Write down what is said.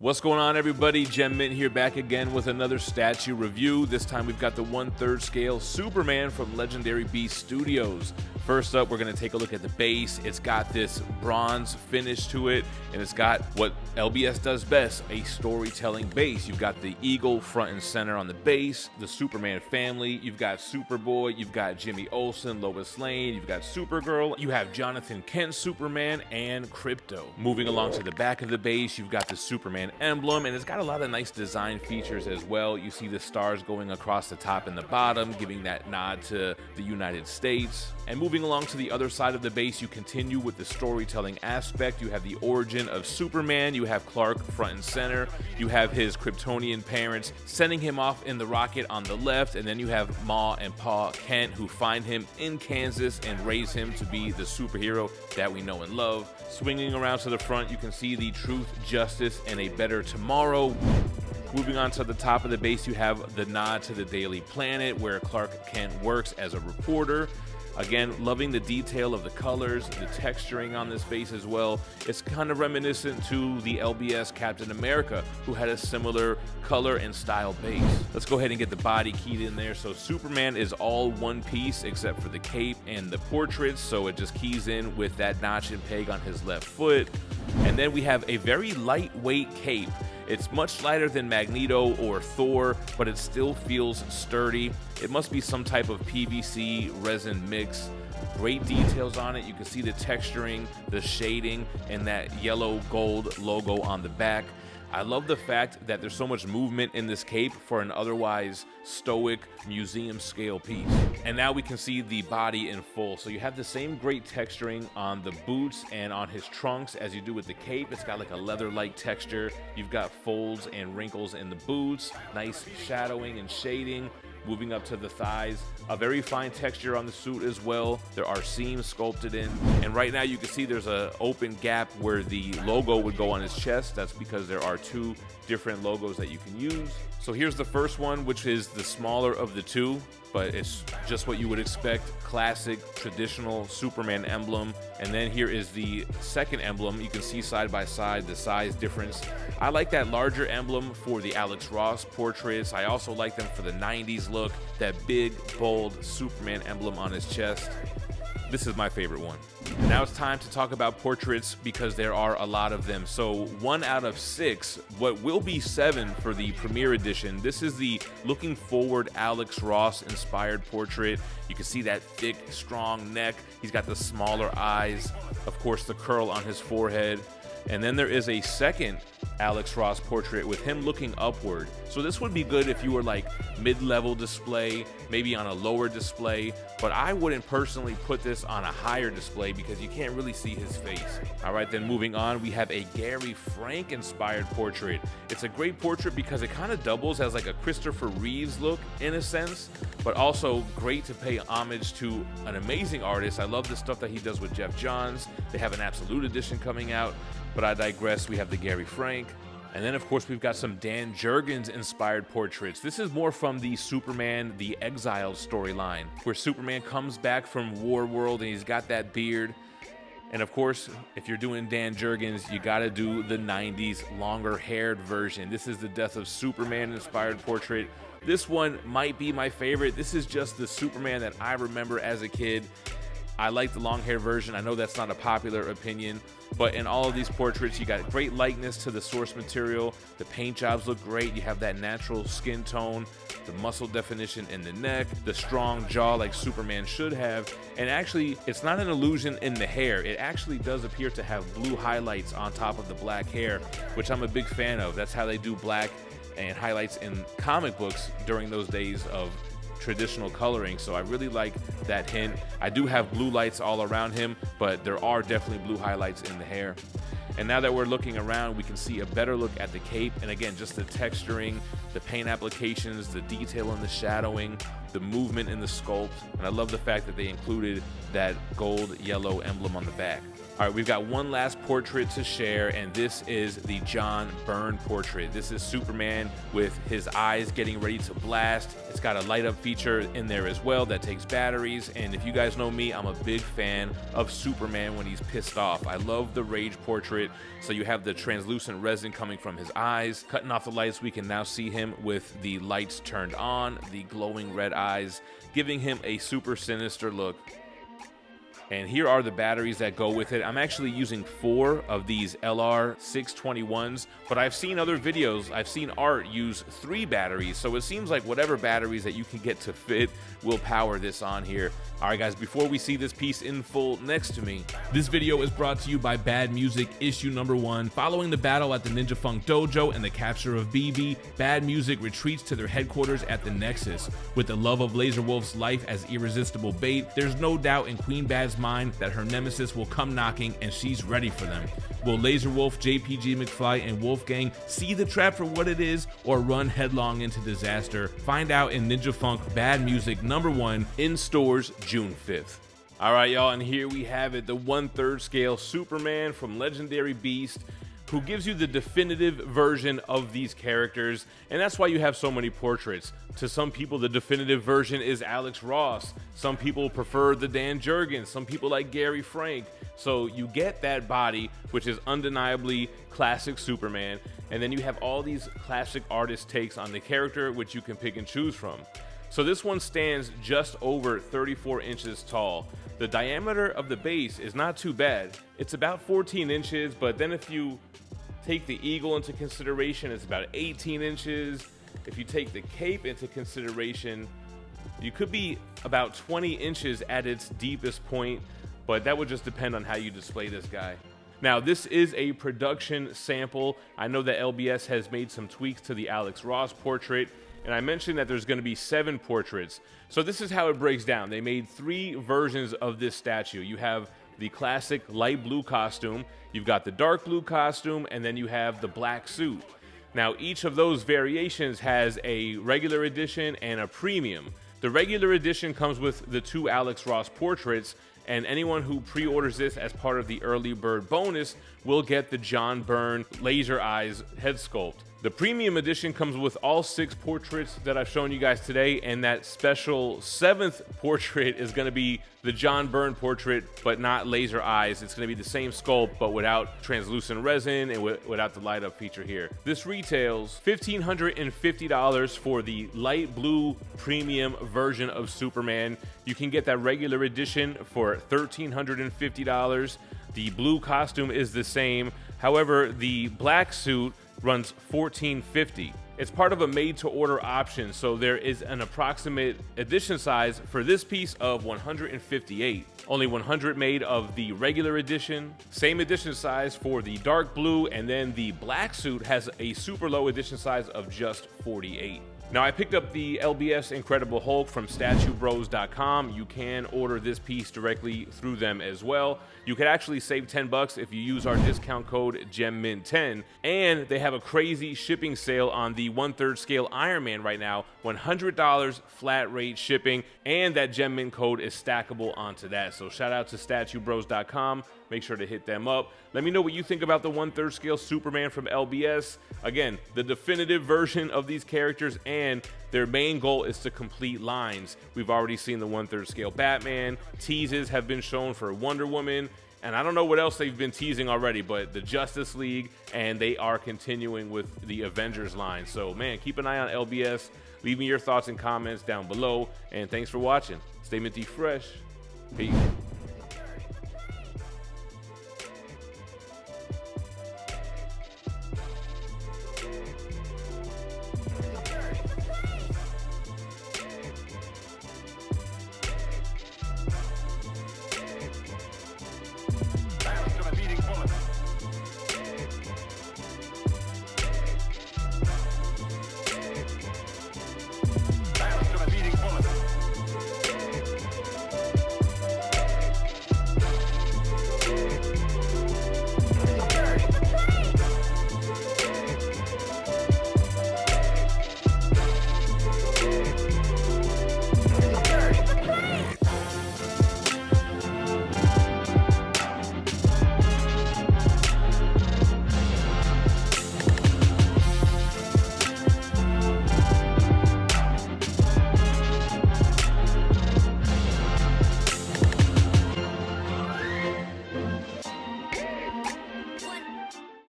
What's going on, everybody? GemMint here, back again with another statue review. This time we've got the 1/3 scale Superman from Legendary Beast Studios. First up, we're going to take a look at the base. It's got this bronze finish to it, and it's got what LBS does best, a storytelling base. You've got the eagle front and center on the base, the Superman family, you've got Superboy, you've got Jimmy Olsen, Lois Lane, you've got Supergirl, you have Jonathan Kent Superman, and Crypto. Moving along to the back of the base, you've got the Superman emblem, and it's got a lot of nice design features as well. You see the stars going across the top and the bottom, giving that nod to the United States. And moving along to the other side of the base, you continue with the storytelling aspect. You have the origin of Superman, you have Clark front and center, you have his Kryptonian parents sending him off in the rocket on the left, and then you have Ma and Pa Kent, who find him in Kansas and raise him to be the superhero that we know and love. Swinging around to the front, you can see the truth, justice, and a better tomorrow. Moving on to the top of the base, you have the nod to the Daily Planet, where Clark Kent works as a reporter. Again, loving the detail of the colors, the texturing on this base as well. It's kind of reminiscent to the LBS Captain America, who had a similar color and style base. Let's go ahead and get the body keyed in there. So Superman is all one piece except for the cape and the portraits, so it just keys in with that notch and peg on his left foot. And then we have a very lightweight cape. It's much lighter than Magneto or Thor, but it still feels sturdy. It must be some type of PVC resin mix. Great details on it. You can see the texturing, the shading, and that yellow gold logo on the back. I love the fact that there's so much movement in this cape for an otherwise stoic museum scale piece. And now we can see the body in full. So you have the same great texturing on the boots and on his trunks as you do with the cape. It's got like a leather-like texture. You've got folds and wrinkles in the boots, nice shadowing and shading. Moving up to the thighs, a very fine texture on the suit as well. There are seams sculpted in, and right now you can see there's an open gap where the logo would go on his chest. That's because there are two different logos that you can use. So here's the first one, which is the smaller of the two, but it's just what you would expect. Classic, traditional Superman emblem. And then here is the second emblem. You can see side by side the size difference. I like that larger emblem for the Alex Ross portraits. I also like them for the 90s look, that big, bold Superman emblem on his chest. This is my favorite one. And now it's time to talk about portraits because there are a lot of them. So 1 out of 6, what will be 7 for the premiere edition. This is the looking forward Alex Ross inspired portrait. You can see that thick, strong neck. He's got the smaller eyes, of course the curl on his forehead. And then there is a second Alex Ross portrait with him looking upward. So this would be good if you were like mid-level display, maybe on a lower display, but I wouldn't personally put this on a higher display because you can't really see his face. All right, then moving on, we have a Gary Frank inspired portrait. It's a great portrait because it kind of doubles as like a Christopher Reeves look in a sense, but also great to pay homage to an amazing artist. I love the stuff that he does with Jeff Johns. They have an Absolute Edition coming out, but I digress. We have the Gary Frank. And then, of course, we've got some Dan Jurgens inspired portraits. This is more from the Superman the Exiled storyline, where Superman comes back from War World and he's got that beard. And of course, if you're doing Dan Jurgens, you gotta do the 90s longer haired version. This is the Death of Superman inspired portrait. This one might be my favorite. This is just the Superman that I remember as a kid. I like the long hair version. I know that's not a popular opinion, but in all of these portraits, you got great likeness to the source material. The paint jobs look great. You have that natural skin tone, the muscle definition in the neck, the strong jaw like Superman should have. And actually, it's not an illusion in the hair. It actually does appear to have blue highlights on top of the black hair, which I'm a big fan of. That's how they do black and highlights in comic books during those days of traditional coloring, so I really like that hint. I do have blue lights all around him, but there are definitely blue highlights in the hair. And now that we're looking around, we can see a better look at the cape, and again, just the texturing, the paint applications, the detail in the shadowing, the movement in the sculpt, and I love the fact that they included that gold yellow emblem on the back. All right, we've got one last portrait to share, and this is the John Byrne portrait. This is Superman with his eyes getting ready to blast. It's got a light up feature in there as well that takes batteries, and if you guys know me, I'm a big fan of Superman when he's pissed off. I love the rage portrait. portrait. So you have the translucent resin coming from his eyes. Cutting off the lights, we can now see him with the lights turned on, the glowing red eyes, giving him a super sinister look. And here are the batteries that go with it. I'm actually using 4 of these LR621s, but I've seen other videos, I've seen art use 3 batteries, so it seems like whatever batteries that you can get to fit will power this on here. All right, guys, before we see this piece in full next to me, this video is brought to you by Bad Music issue number 1. Following the battle at the Ninja Funk Dojo and the capture of BB, Bad Music retreats to their headquarters at the Nexus. With the love of Laser Wolf's life as irresistible bait, there's no doubt in Queen Bad's mind that her nemesis will come knocking and she's ready for them. Will Laser Wolf, JPG McFly, and Wolfgang see the trap for what it is or run headlong into disaster? Find out in Ninja Funk Bad Music number 1 in stores June 5th. All right, y'all, and here we have it, the 1/3 scale Superman from Legendary Beast, who gives you the definitive version of these characters, and that's why you have so many portraits. To some people, the definitive version is Alex Ross. Some people prefer the Dan Jurgens. Some people like Gary Frank. So you get that body, which is undeniably classic Superman, and then you have all these classic artist takes on the character, which you can pick and choose from. So this one stands just over 34 inches tall. The diameter of the base is not too bad. It's about 14 inches, but then if you take the eagle into consideration, it's about 18 inches. If you take the cape into consideration, you could be about 20 inches at its deepest point, but that would just depend on how you display this guy. Now, this is a production sample. I know that LBS has made some tweaks to the Alex Ross portrait, and I mentioned that there's going to be 7 portraits. So this is how it breaks down. They made 3 versions of this statue. You have the classic light blue costume, you've got the dark blue costume, and then you have the black suit. Now, each of those variations has a regular edition and a premium. The regular edition comes with the 2 Alex Ross portraits, and anyone who pre-orders this as part of the early bird bonus will get the John Byrne laser eyes head sculpt. The premium edition comes with all 6 portraits that I've shown you guys today, and that special 7th portrait is going to be the John Byrne portrait, but not laser eyes. It's going to be the same sculpt, but without translucent resin and without the light up feature here. This retails $1,550 for the light blue premium version of Superman. You can get that regular edition for $1,350. The blue costume is the same. However, the black suit runs $1,450. It's part of a made-to-order option, so there is an approximate edition size for this piece of 158. Only 100 made of the regular edition. Same edition size for the dark blue, and then the black suit has a super low edition size of just 48. Now, I picked up the LBS Incredible Hulk from StatueBros.com. You can order this piece directly through them as well. You could actually save $10 if you use our discount code GemMint10. And they have a crazy shipping sale on the 1/3 scale Iron Man right now. $100 flat rate shipping, and that GemMint code is stackable onto that. So shout out to StatueBros.com. Make sure to hit them up. Let me know what you think about the 1/3 scale Superman from LBS. Again, the definitive version of these characters, and their main goal is to complete lines. We've already seen the 1/3 scale Batman. Teases have been shown for Wonder Woman. And I don't know what else they've been teasing already, but the Justice League, and they are continuing with the Avengers line. So, man, keep an eye on LBS. Leave me your thoughts and comments down below. And thanks for watching. Stay minty fresh. Peace.